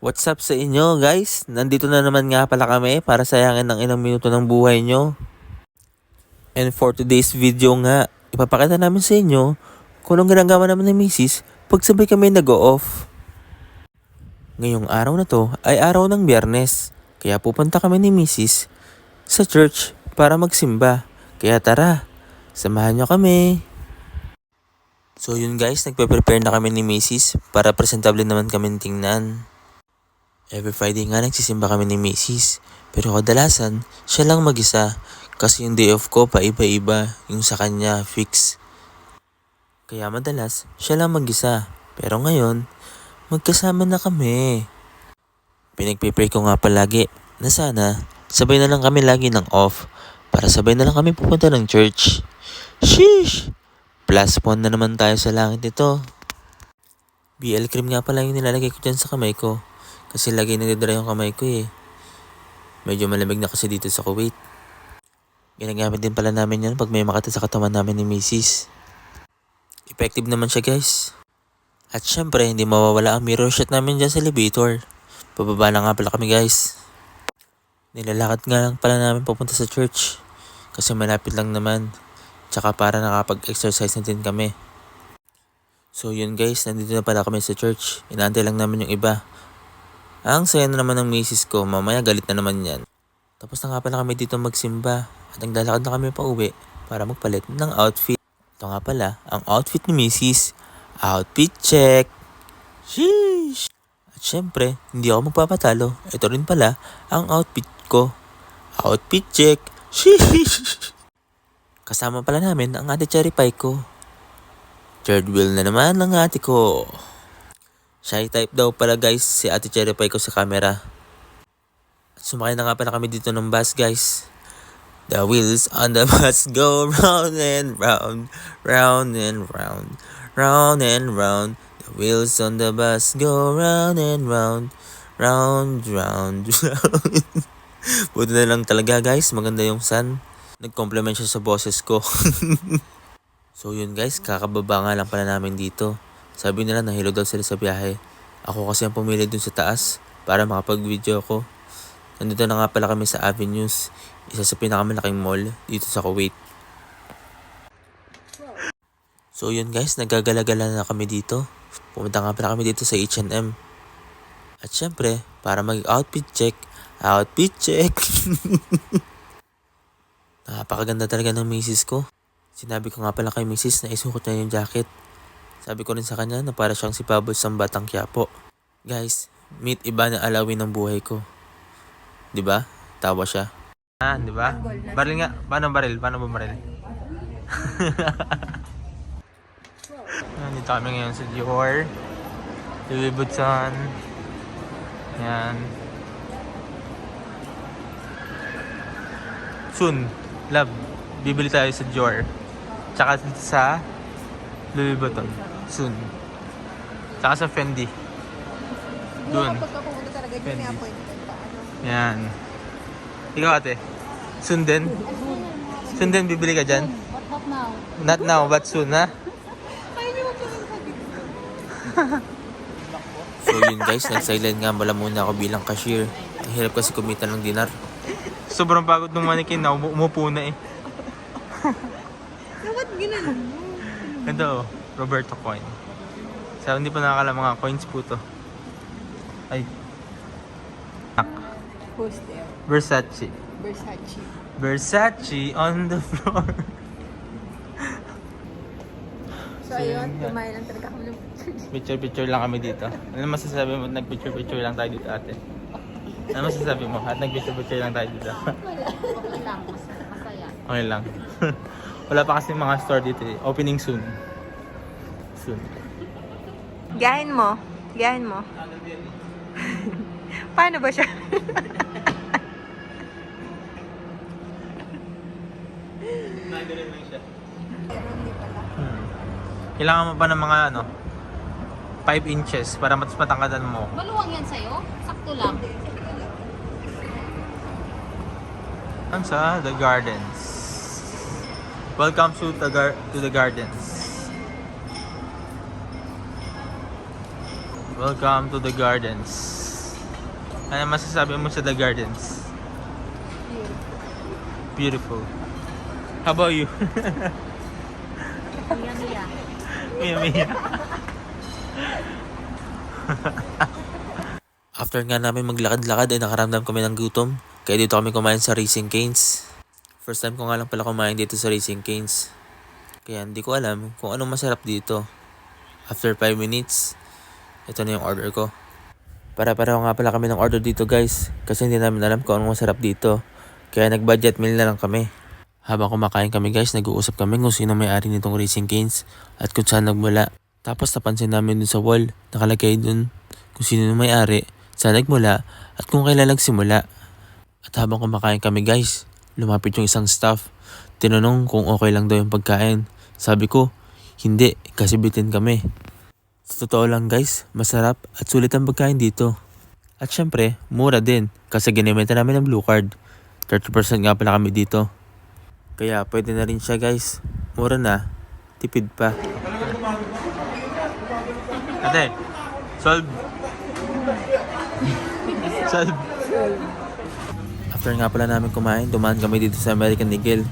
What's up sa inyo guys? Nandito na naman nga pala kami para sayangin ng ilang minuto ng buhay nyo. And for today's video nga, ipapakita namin sa inyo kung anong ginagawa namin ng misis pag sabay kami nag-o-off. Ngayong araw na to ay araw ng Biyernes, kaya pupunta kami ni misis sa church para magsimba. Kaya tara, samahan nyo kami. So yun guys, nagpe-prepare na kami ni misis para presentable naman kami tingnan. Every Friday nga nagsisimba kami ni Macy's, pero kadalasan siya lang mag-isa kasi yung day off ko pa iba-iba, yung sa kanya fix. Kaya madalas siya lang mag-isa, pero ngayon magkasama na kami. Pinagpipray ko nga palagi na sana sabay na lang kami lagi ng off para sabay na lang kami pupunta ng church. Sheesh! Plus 1 na naman tayo sa langit nito. BL cream nga pala yung nilalagay ko dyan sa kamay ko. Kasi lagi nagdadry yung kamay ko eh. Medyo malamig na kasi dito sa Kuwait. Ginagamit din pala namin yan pag may makata sa katawan namin ni Mrs. Effective naman siya guys. At syempre hindi mawawala ang mirror shot namin dyan sa elevator. Pababa na nga pala kami guys. Nilalakad nga lang pala namin papunta sa church. Kasi malapit lang naman. Tsaka para nakapag-exercise na din kami. So yun guys, nandito na pala kami sa church. Inaantay lang namin yung iba. Ang saya na naman ng misis ko, mamaya galit na naman yan. Tapos na nga pala kami dito magsimba at naglalakad na kami pa uwi para magpalit ng outfit. Ito nga pala, ang outfit ni misis. Outfit check! Sheesh! At syempre, hindi ako magpapatalo. Ito rin pala ang outfit ko. Outfit check! Sheesh! Kasama pala namin ang ate cherry pie ko. Third wheel na naman ng ate ko. Shy type daw pala guys si ate cherry pie ko sa camera. At sumakay na nga pala kami dito ng bus guys. The wheels on the bus go round and round, round and round, round and round. The wheels on the bus go round and round, round, round, round. Buti na lang talaga guys, maganda yung sun. Nag-compliment siya sa boses ko. So yun guys, kakababa nga lang pala namin dito. Sabi nila nahilo daw sila sa biyahe. Ako kasi ang pumili dun sa taas para makapag-video ako. Nandito na nga pala kami sa Avenues, isa sa pinakamalaking mall dito sa Kuwait. So yun guys, nagagala-gala na kami dito. Pumunta nga pala kami dito sa H&M. At syempre, para mag-outfit check. Outfit check! Napakaganda talaga ng misis ko. Sinabi ko nga pala kay misis na isuot niya yung jacket. Sabi ko rin sa kanya na para siyang si Pabos sa Batang Quiapo. Guys, meet iba na alawin ng buhay ko. 'Di ba? Tawa siya. Ah, 'di ba? Baril nga. Paano baril? Paano bumaril? Nandito kami ngayon sa Dior. Louis Vuitton. Yan. Soon, love, bibili tayo sa Dior. Tsaka sa Louis Vuitton. Soon. Tsaka sa Fendi. Doon. Fendi. Yan. Ikaw ate. Soon din? Soon din bibili ka dyan? Not now. Not now, but soon ha? So yun guys, nag-silent nga pala muna ako bilang cashier. Ang hirap kasi kumita ng dinar. Sobrang pagod ng manikin na umupo na eh. Ba't ginano mo? Ito, Roberto coin. Sa hindi pa nakakala mga coins po to. Ay. Who's there? Versace. Versace. Versace on the floor. So ayun, kumain lang talaga kami ng Picture-picture lang kami dito. Ano masasabi mo? Nag-picture-picture lang tayo dito ate. Ano masasabi mo? At nag-picture-picture lang tayo dito. Okay lang, masaya. Okay lang. Wala pa kasi mga store dito eh. Opening soon. Soon. Gahin mo. Gahin mo. Paano ba siya? Nagdarin lang siya. Kailangan mo pa ng mga 5 inches para mas matangkadan mo. Maluwang yan sa'yo? Sakto lang. Ang sa The Gardens. Welcome to the Gardens. Welcome to the Gardens. Ano masasabi mo sa The Gardens? Beautiful. How about you? Mia Mia. Mia Mia. After nga namin maglakad-lakad ay nakaramdam kami ng gutom. Kaya dito kami kumain sa Raising Cane's. First time ko nga lang pala kumain dito sa Raising Cane's. Kaya hindi ko alam kung anong masarap dito. After 5 minutes, ito na yung order ko. Para-pareho nga pala kami ng order dito guys. Kasi hindi namin alam kung anong masarap dito. Kaya nag-budget meal na lang kami. Habang kumakain kami guys, nag-uusap kami kung sino may-ari nitong Raising Cane's at kung saan nagmula. Tapos napansin namin dun sa wall, nakalagay dun kung sino yung may-ari, saan nagmula at kung kailan nagsimula. At habang kumakain kami guys, lumapit yung isang staff. Tinanong kung okay lang daw yung pagkain. Sabi ko, hindi, kasi bitin kami. Sa totoo lang guys, masarap at sulit ang pagkain dito. At syempre, mura din kasi ginamit namin ng blue card. 30% nga pala kami dito. Kaya pwede na rin siya guys. Mura na, tipid pa. Ate, solve. Solve. After nga pala namin kumain, dumaan kami dito sa American Eagle.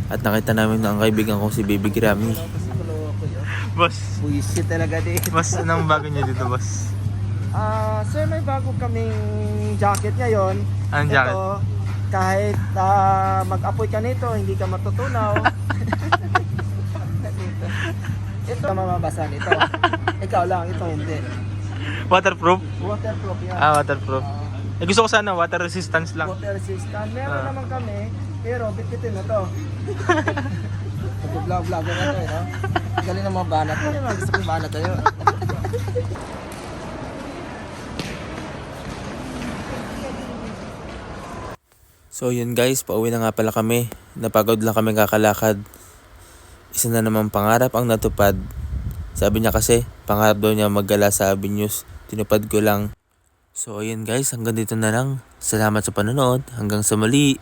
At nakita namin na ang kaibigan ko si Baby Grammy. Boss, Buisit talaga din. boss, anong bago niya dito, boss? Sir, may bago kaming jacket ngayon. Anong jacket? Ito, kahit mag-apoy ka nito, hindi ka matutunaw. Ito mamabasa nito. Ikaw lang, ito hindi. Waterproof? Waterproof yan. Waterproof. Eh, gusto ko sana water resistance lang. Water resistant. Meron naman kami, pero bitbitin na to. Nag-vlog-vlog na to, no? Galing ng mga banat. Ano naman gusto kong banat tayo? So yun guys, pauwi na nga pala kami. Napagod lang kami kakalakad. Isa na namang pangarap ang natupad. Sabi niya kasi, pangarap daw niya maggala sa Avenues. Tinupad ko lang. So ayun guys, hanggang dito na lang. Salamat sa panonood. Hanggang sa muli.